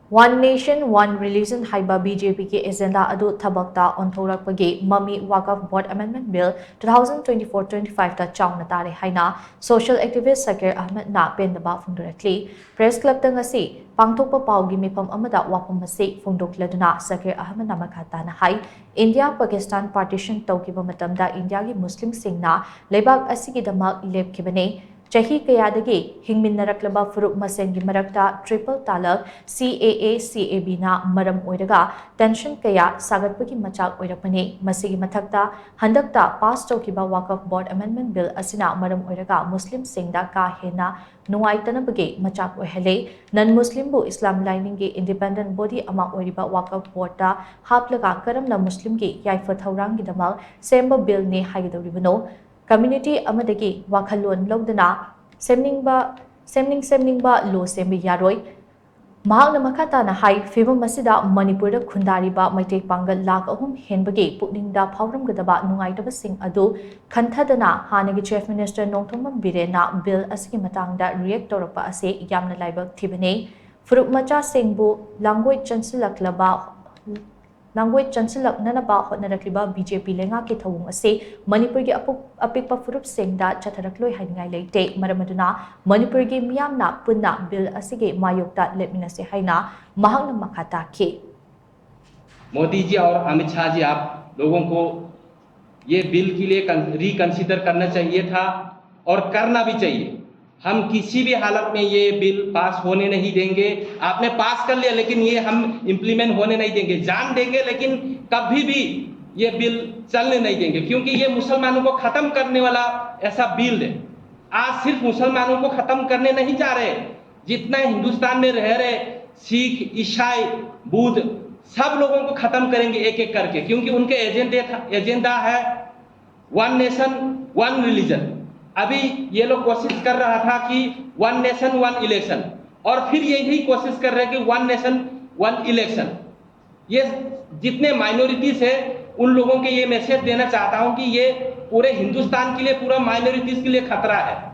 One Nation, One Religion haiba BJP ki agenda adu thabakta onthorakpagi mami Waqf Board Amendment Bill 2024-25 ta chauna tare haina social activist Zakir Ahmed na pendaba phungdurakli press club ta ngasi pangthokpa paugi mifam amada wapam masi phungdokladuna Zakir Ahmed na makata na hai India Pakistan partition tawkiba matamda India gi Muslim singna lebak asigi damak lepkibane Chahi kayadagi hingminnaраklaba furuk masengi marakta triple talak CAA CAB na maram oiraga tension kaya sagatpagi machak oirakpani masigi mathakta handakta pass tawkiba Waqf Board Amendment Bill asina maram oiraga Muslim singda ka hena nungaitanabagi machak oihale non Muslim bu Islam lining gi independent body ama oiriba Waqf Board ta haplaga karamna Muslim gi yaifa thaurang gi damal semba bill ne haigidoribano Community amadagi wakhalon logdana semningba lo sembi yaroi mahakna makata na hai fibam masida Manipur da khundariba maitek pangal lakh ahum henbagi pukningda phauramgadaba nungaitaba sing adu khanthadana hanagi chief minister Nongthongman Birena bill asigi matangda react torapa ase yamna laibak thibane furuk macha singbu language chancelak nanaba hotnarakliba BJP lenga ki thawung ase Manipur gi apikpa furup singda chatharakloi haingai leite maramaduna Manipur gi miyamna punna bill asige mayokta lepminase haina mahakna makhata ke Modi ji और अमित शाह जी आप लोगों को ये bill के लिए reconsider करना चाहिए था और करना भी चाहिए। हम किसी भी हालत में ये बिल पास होने नहीं देंगे। आपने पास कर लिया लेकिन ये हम इम्प्लीमेंट होने नहीं देंगे, जान देंगे लेकिन कभी भी ये बिल चलने नहीं देंगे, क्योंकि ये मुसलमानों को खत्म करने वाला ऐसा बिल है। आज सिर्फ मुसलमानों को खत्म करने नहीं जा रहे, जितने हिंदुस्तान में रह रहे सिख, ईसाई, बुद्ध सब लोगों को खत्म करेंगे एक एक करके, क्योंकि उनके एजेंडा है वन नेशन वन रिलीजन। अभी ये लोग कोशिश कर रहा था कि वन नेशन वन इलेक्शन, और फिर यही कोशिश कर रहे हैं कि वन नेशन वन इलेक्शन। ये जितने माइनॉरिटीज है उन लोगों के ये मैसेज देना चाहता हूं कि ये पूरे हिंदुस्तान के लिए, पूरा माइनॉरिटीज के लिए खतरा है।